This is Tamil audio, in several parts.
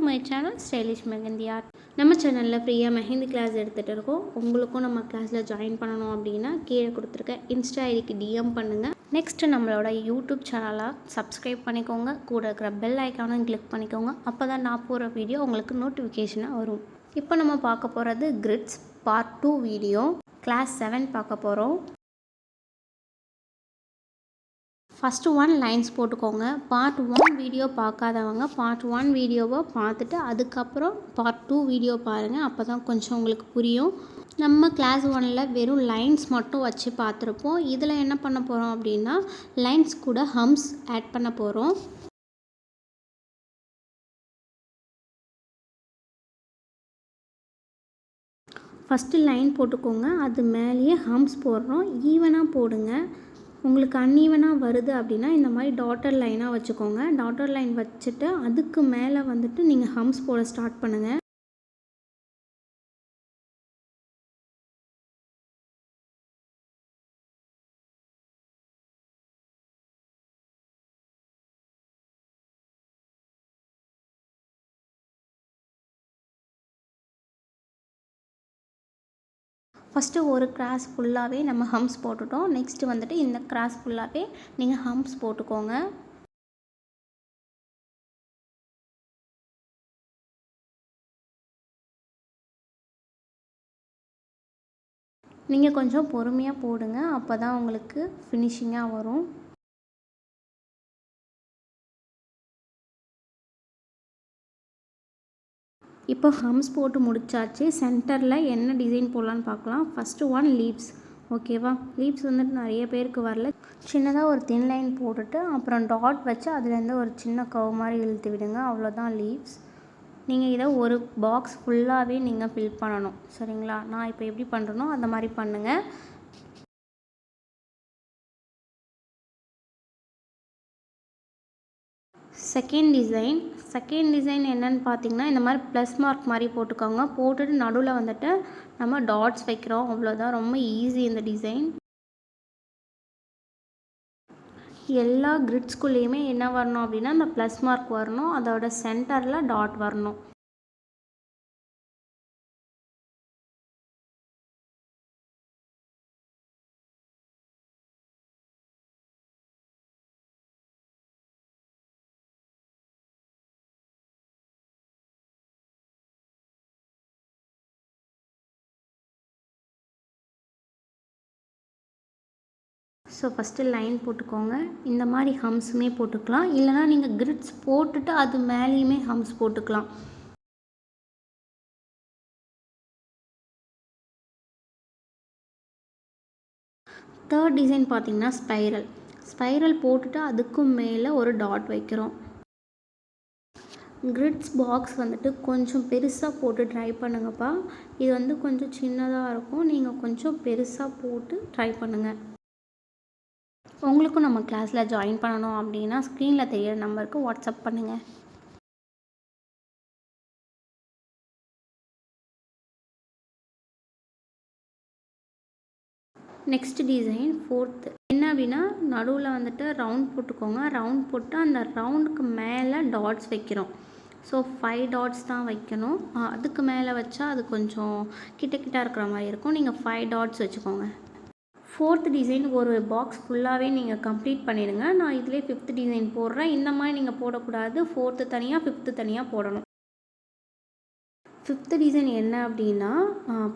My channel stylish mehndi art. நம்ம சேனலில் ஃப்ரீயாக மெஹந்தி கிளாஸ் எடுத்துகிட்டு இருக்கோம். உங்களுக்கும் நம்ம கிளாஸில் ஜாயின் பண்ணணும் அப்படின்னா கீழே கொடுத்துருக்க இன்ஸ்டா ஐடிக்கு டிஎம் பண்ணுங்கள். நெக்ஸ்ட்டு நம்மளோட யூடியூப் சேனலை சப்ஸ்கிரைப் பண்ணிக்கோங்க. கூட இருக்கிற பெல் ஐக்கானும் கிளிக் பண்ணிக்கோங்க. அப்போ தான் நான் போகிற வீடியோ உங்களுக்கு நோட்டிஃபிகேஷனாக வரும். இப்போ நம்ம பார்க்க போகிறது கிரிட்ஸ் பார்ட் 2 வீடியோ. கிளாஸ் 7 பார்க்க போகிறோம். ஃபஸ்ட்டு 1 லைன்ஸ் போட்டுக்கோங்க. பார்ட் 1 வீடியோ பார்க்காதவங்க பார்ட் 1 வீடியோவை பார்த்துட்டு அதுக்கப்புறம் பார்ட் 2 வீடியோ பாருங்கள். அப்போ தான் கொஞ்சம் உங்களுக்கு புரியும். நம்ம கிளாஸ் 1ல் வெறும் லைன்ஸ் மட்டும் வச்சு பார்த்துருப்போம். இதில் என்ன பண்ண போகிறோம் அப்படின்னா லைன்ஸ் கூட ஹம்ஸ் ஆட் பண்ண போகிறோம். ஃபஸ்ட்டு லைன் போட்டுக்கோங்க. அது மேலேயே ஹம்ஸ் போடுறோம். ஈவனாக போடுங்க. உங்களுக்கு அன்ஈவனாக வருது அப்படின்னா இந்த மாதிரி டாட்டர் லைனாக வச்சுக்கோங்க. டாட்டர் லைன் வச்சுட்டு அதுக்கு மேலே வந்துட்டு நீங்கள் ஹம்ஸ் போட ஸ்டார்ட் பண்ணுங்கள். ஃபஸ்ட்டு ஒரு கிராஸ் ஃபுல்லாகவே நம்ம ஹம்ஸ் போட்டுட்டோம். நெக்ஸ்ட்டு வந்துட்டு இந்த கிராஸ் ஃபுல்லாகவே நீங்கள் ஹம்ஸ் போட்டுக்கோங்க. நீங்கள் கொஞ்சம் பொறுமையாக போடுங்க. அப்போ தான் உங்களுக்கு ஃபினிஷிங்காக வரும். இப்போ ஹம்ஸ் போட்டு முடிச்சாச்சு. சென்டரில் என்ன டிசைன் போடலான்னு பார்க்கலாம். First 1 leaves. ஓகேவா? லீவ்ஸ் வந்துட்டு நிறைய பேருக்கு வரல. சின்னதாக ஒரு தின் லைன் போட்டுட்டு அப்புறம் டாட் வச்சு அதுலேருந்து ஒரு சின்ன கர்வ் மாதிரி இழுத்து விடுங்க. அவ்வளோதான் லீவ்ஸ். நீங்கள் இதை ஒரு பாக்ஸ் ஃபுல்லாகவே நீங்கள் ஃபில் பண்ணணும். சரிங்களா? நான் இப்போ எப்படி பண்ணுறனோ அந்த மாதிரி பண்ணுங்கள். செகண்ட் டிசைன் என்னன்னு பார்த்தீங்கன்னா இந்த மாதிரி ப்ளஸ் மார்க் மாதிரி போட்டுக்கோங்க. போட்டுட்டு நடுவில் வந்துட்டு நம்ம டாட்ஸ் வைக்கிறோம். அவ்வளோதான். ரொம்ப ஈஸி இந்த டிசைன். எல்லா கிரிட்ஸ்குள்ளேயுமே என்ன வரணும் அப்படின்னா இந்த ப்ளஸ் மார்க் வரணும். அதோட சென்டரில் டாட் வரணும். ஸோ ஃபஸ்ட்டு லைன் போட்டுக்கோங்க. இந்த மாதிரி ஹம்ஸுமே போட்டுக்கலாம். இல்லைனா நீங்கள் கிரிட்ஸ் போட்டுட்டு அது மேலேயுமே ஹம்ஸ் போட்டுக்கலாம். தேர்ட் டிசைன் பார்த்திங்கன்னா ஸ்பைரல் போட்டுட்டு அதுக்கும் மேலே ஒரு டாட் வைக்கிறோம். கிரிட்ஸ் பாக்ஸ் வந்துட்டு கொஞ்சம் பெருசாக போட்டு ட்ரை பண்ணுங்கப்பா. இது வந்து கொஞ்சம் சின்னதாக இருக்கும். நீங்கள் கொஞ்சம் பெருசாக போட்டு ட்ரை பண்ணுங்கள். உங்களுக்கும் நம்ம கிளாஸில் ஜாயின் பண்ணணும் அப்படின்னா ஸ்க்ரீனில் தெரியிற நம்பருக்கு வாட்ஸ்அப் பண்ணுங்கள். நெக்ஸ்ட் டிசைன் 4th என்ன அப்படின்னா நடுவில் வந்துட்டு ரவுண்ட் போட்டுக்கோங்க. ரவுண்ட் போட்டு அந்த ரவுண்டுக்கு மேலே டாட்ஸ் வைக்கிறோம். ஸோ 5 டாட்ஸ் தான் வைக்கணும். அதுக்கு மேலே வச்சா அது கொஞ்சம் கிட்ட இருக்கிற மாதிரி இருக்கும். நீங்கள் 5 டாட்ஸ் வச்சுக்கோங்க. 4th டிசைன் ஒரு பாக்ஸ் ஃபுல்லாகவே நீங்கள் கம்ப்ளீட் பண்ணிடுங்க. நான் இதிலே 5th டிசைன் போடுறேன். இந்த மாதிரி நீங்கள் போடக்கூடாது. 4th தனியாக 5th தனியாக போடணும். 5th டிசைன் என்ன அப்படின்னா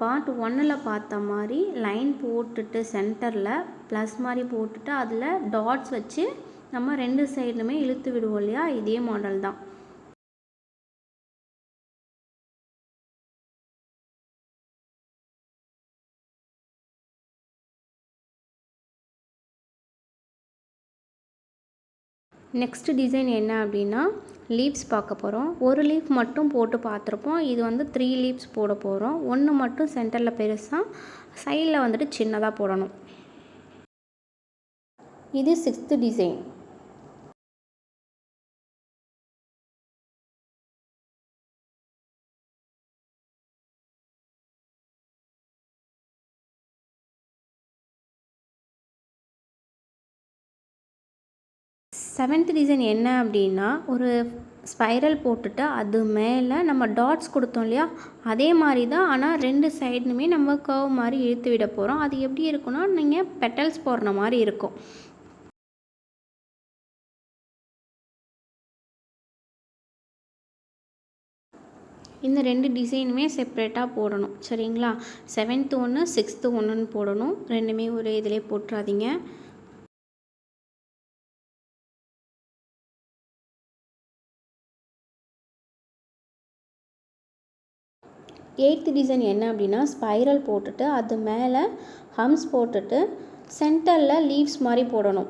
பார்ட் 1ல் பார்த்த மாதிரி லைன் போட்டுட்டு சென்டரில் ப்ளஸ் மாதிரி போட்டுட்டு அதில் டாட்ஸ் வச்சு நம்ம 2 சைடுலுமே இழுத்து விடுவோம் இல்லையா? இதே மாடல் தான். நெக்ஸ்ட் டிசைன் என்ன அப்படின்னா லீவ்ஸ் பார்க்க போகிறோம். ஒரு லீஃப் மட்டும் போட்டு பார்த்துருப்போம். இது வந்து 3 லீவ்ஸ் போட போகிறோம். 1 மட்டும் சென்டரில் பெருசாக, சைடில் வந்துட்டு சின்னதாக போடணும். இது 6th டிசைன். செவன்த் டிசைன் என்ன அப்படின்னா ஒரு ஸ்பைரல் போட்டுட்டு அது மேலே நம்ம டாட்ஸ் கொடுத்தோம் இல்லையா, அதே மாதிரி தான். ஆனால் 2 சைடுமே நம்ம கர்வ் மாதிரி இழுத்து விட போகிறோம். அது எப்படி இருக்குன்னா, நீங்கள் பெட்டல்ஸ் போடுற மாதிரி இருக்கும். இந்த 2 டிசைனுமே செப்ரேட்டாக போடணும், சரிங்களா? 7th ஒன்று 6th ஒன்றுன்னு போடணும். ரெண்டுமே ஒரே இதிலே போட்டுறாதீங்க. எயித்து டிசைன் என்ன அப்படின்னா, ஸ்பைரல் போட்டுட்டு அது மேலே ஹம்ஸ் போட்டுட்டு சென்டரில் லீவ்ஸ் மாதிரி போடணும்.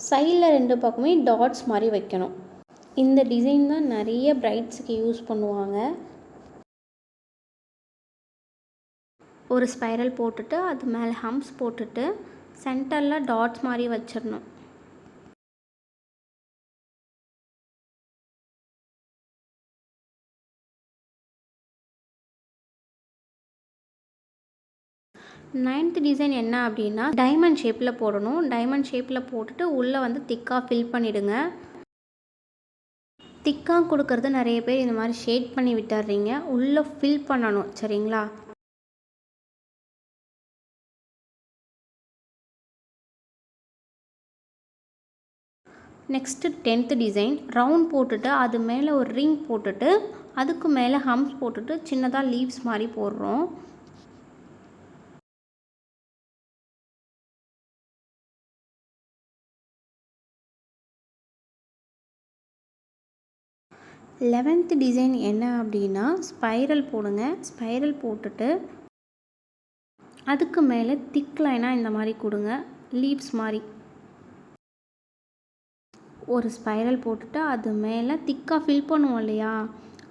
சைடில் 2 பக்கமே டாட்ஸ் மாதிரி வைக்கணும். இந்த டிசைன் தான் நிறைய பிரைட்ஸுக்கு யூஸ் பண்ணுவாங்க. ஒரு ஸ்பைரல் போட்டுட்டு அது மேலே ஹம்ஸ் போட்டுட்டு சென்டரில் டாட்ஸ் மாதிரி வச்சிடணும். நைன்த் டிசைன் என்ன அப்படின்னா, டைமண்ட் ஷேப்பில் போடணும். டைமண்ட் ஷேப்பில் போட்டுட்டு உள்ளே வந்து திக்காக ஃபில் பண்ணிவிடுங்க. திக்காக கொடுக்கறது நிறைய பேர் இந்த மாதிரி ஷேட் பண்ணி விட்டுறீங்க. உள்ளே ஃபில் பண்ணணும், சரிங்களா? நெக்ஸ்ட்டு 10th டிசைன் ரவுண்ட் போட்டுட்டு அது மேலே ஒரு ரிங் போட்டுட்டு அதுக்கு மேலே ஹம்ஸ் போட்டுட்டு சின்னதாக லீவ்ஸ் மாதிரி போடுறோம். லெவன்த் டிசைன் என்ன அப்படின்னா, ஸ்பைரல் போடுங்க. ஸ்பைரல் போட்டுட்டு அதுக்கு மேலே திக் லைனாக இந்த மாதிரி கொடுங்க, லீவ்ஸ் மாதிரி. ஒரு ஸ்பைரல் போட்டுட்டு அது மேலே திக்காக ஃபில் பண்ணுவோம் இல்லையா,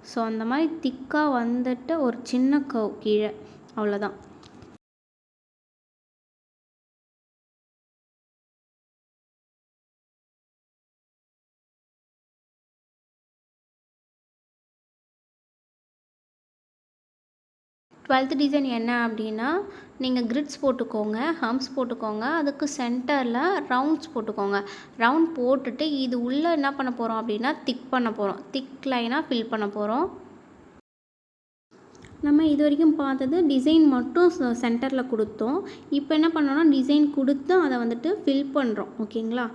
ஸோ அந்த மாதிரி திக்காக வந்துட்டு ஒரு சின்ன கர்வ் கீழே, அவ்வளோதான். டுவெல்த் டிசைன் என்ன அப்படின்னா, நீங்கள் கிரிட்ஸ் போட்டுக்கோங்க, ஹம்ஸ் போட்டுக்கோங்க. அதுக்கு சென்டரில் ரவுண்ட்ஸ் போட்டுக்கோங்க. ரவுண்ட் போட்டுட்டு இது உள்ளே என்ன பண்ண போகிறோம் அப்படின்னா, திக் பண்ண போகிறோம். திக் லைனாக ஃபில் பண்ண போகிறோம். நம்ம இது வரைக்கும் பார்த்தது டிசைன் மட்டும் சென்டரில் கொடுத்தோம். இப்போ என்ன பண்ணோன்னா, டிசைன் கொடுத்து அதை வந்துட்டு ஃபில் பண்ணுறோம், ஓகேங்களா?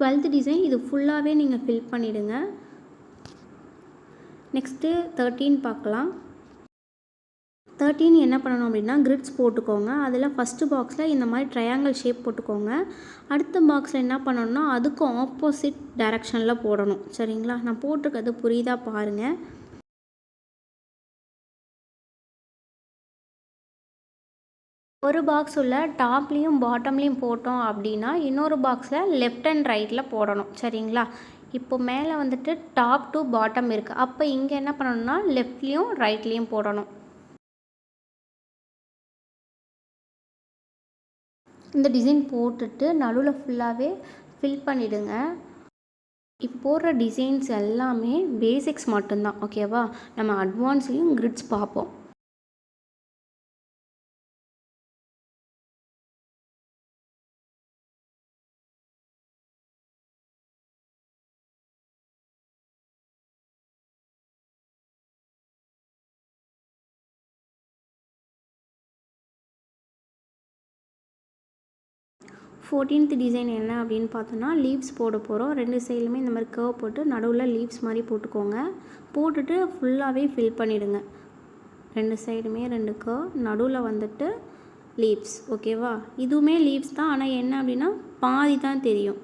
டுவெல்த் டிசைன் இது ஃபுல்லாகவே நீங்கள் ஃபில் பண்ணிவிடுங்க. நெக்ஸ்ட்டு 13 பார்க்கலாம். 13 என்ன பண்ணணும் அப்படின்னா, கிரிட்ஸ் போட்டுக்கோங்க. அதில் ஃபஸ்ட்டு பாக்ஸில் இந்த மாதிரி ட்ரையாங்கிள் ஷேப் போட்டுக்கோங்க. அடுத்த பாக்ஸில் என்ன பண்ணணும்னா, அதுக்கு ஆப்போசிட் டைரக்ஷனில் போடணும், சரிங்களா? நான் போட்டிருக்கிறது புரியுதா பாருங்கள். ஒரு பாக்ஸ் உள்ள டாப்லேயும் பாட்டம்லேயும் போட்டோம் அப்படின்னா, இன்னொரு பாக்ஸில் லெஃப்ட் அண்ட் ரைட்டில் போடணும், சரிங்களா? இப்போ மேலே வந்துட்டு டாப் டு பாட்டம் இருக்குது. அப்போ இங்கே என்ன பண்ணணும்னா, லெஃப்ட்லேயும் ரைட்லேயும் போடணும். இந்த டிசைன் போட்டுட்டு நடுவில் ஃபுல்லாகவே ஃபில் பண்ணிவிடுங்க. இப்போ போடுற டிசைன்ஸ் எல்லாமே பேசிக்ஸ் மட்டும்தான், ஓகேவா? நம்ம அட்வான்ஸ்லேயும் கிரிட்ஸ் பார்ப்போம். ஃபோர்டீன்த் டிசைன் என்ன அப்படின்னு பார்த்தோன்னா, லீவ்ஸ் போட போகிறோம். 2 சைட்லையுமே இந்த மாதிரி கர்வ் போட்டு நடுவில் லீவ்ஸ் மாதிரி போட்டுக்கோங்க. போட்டுட்டு ஃபுல்லாகவே ஃபில் பண்ணிவிடுங்க. 2 சைடுமே 2 கர்வ், நடுவில் வந்துட்டு லீவ்ஸ், ஓகேவா? இதுவுமே லீவ்ஸ் தான், ஆனால் என்ன அப்படின்னா பாதி தான் தெரியும்.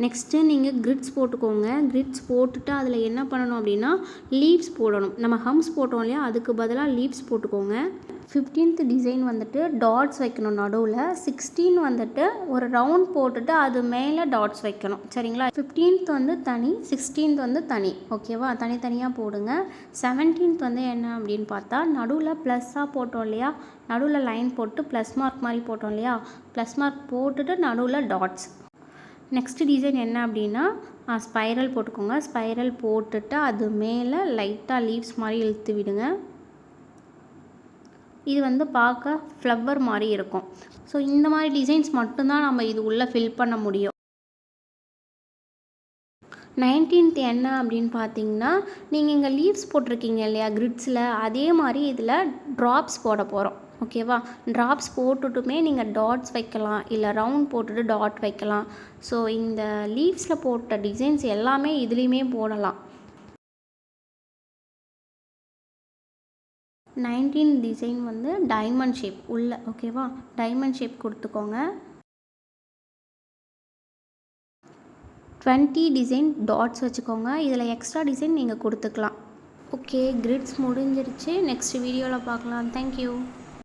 நெக்ஸ்ட்டு நீங்கள் கிரிட்ஸ் போட்டுக்கோங்க. கிரிட்ஸ் போட்டுட்டு அதில் என்ன பண்ணணும் அப்படின்னா, லீவ்ஸ் போடணும். நம்ம ஹம்ஸ் போட்டோம் இல்லையா, அதுக்கு பதிலாக லீவ்ஸ் போட்டுக்கோங்க. 15th டிசைன் வந்துட்டு டாட்ஸ் வைக்கணும் நடுவில். 16 வந்துட்டு ஒரு ரவுண்ட் போட்டுட்டு அது மேலே டாட்ஸ் வைக்கணும். சரிங்களா? 15th வந்து தனி, 16th வந்து தனி. ஓகேவா? தனித்தனியாக போடுங்க. 17th வந்து என்ன அப்படின்னு பார்த்தா, நடுவில் ப்ளஸ்ஸாக போட்டோம் இல்லையா, நடுவில் லைன் போட்டு ப்ளஸ் மார்க் மாதிரி போட்டோம் இல்லையா, ப்ளஸ் மார்க் போட்டுட்டு நடுவில் டாட்ஸ். நெக்ஸ்ட் டிசைன் என்ன அப்படின்னா, ஸ்பைரல் போட்டுக்கோங்க. ஸ்பைரல் போட்டுட்டு அது மேலே லைட்டாக லீவ்ஸ் மாதிரி இழுத்து விடுங்க. இது வந்து பார்க்க ஃப்ளவர் மாதிரி இருக்கும். ஸோ இந்த மாதிரி டிசைன்ஸ் மட்டும்தான் நம்ம இது உள்ளே ஃபில் பண்ண முடியும். 19th என்ன அப்படின்னு பார்த்தீங்கன்னா, நீங்கள் இங்கே லீவ்ஸ் போட்டிருக்கீங்க இல்லையா கிரிட்ஸில், அதே மாதிரி இதில் ட்ராப்ஸ் போட போகிறோம். ஓகேவா? ட்ராப்ஸ் போட்டுட்டுமே நீங்கள் டாட்ஸ் வைக்கலாம், இல்லை ரவுண்ட் போட்டுட்டு டாட் வைக்கலாம். ஸோ இந்த லீவ்ஸில் போட்ட டிசைன்ஸ் எல்லாமே இதுலேயுமே போடலாம். 19 டிசைன் வந்து டைமண்ட் ஷேப் உள்ள. ஓகேவா? டைமண்ட் ஷேப் கொடுத்துக்கோங்க. 20 டிசைன் டாட்ஸ் வச்சுக்கோங்க. இதில் எக்ஸ்ட்ரா டிசைன் நீங்கள் கொடுத்துக்கலாம். ஓகே, கிரிட்ஸ் முடிஞ்சிருச்சு. நெக்ஸ்ட் வீடியோவில் பார்க்கலாம். தேங்க்யூ.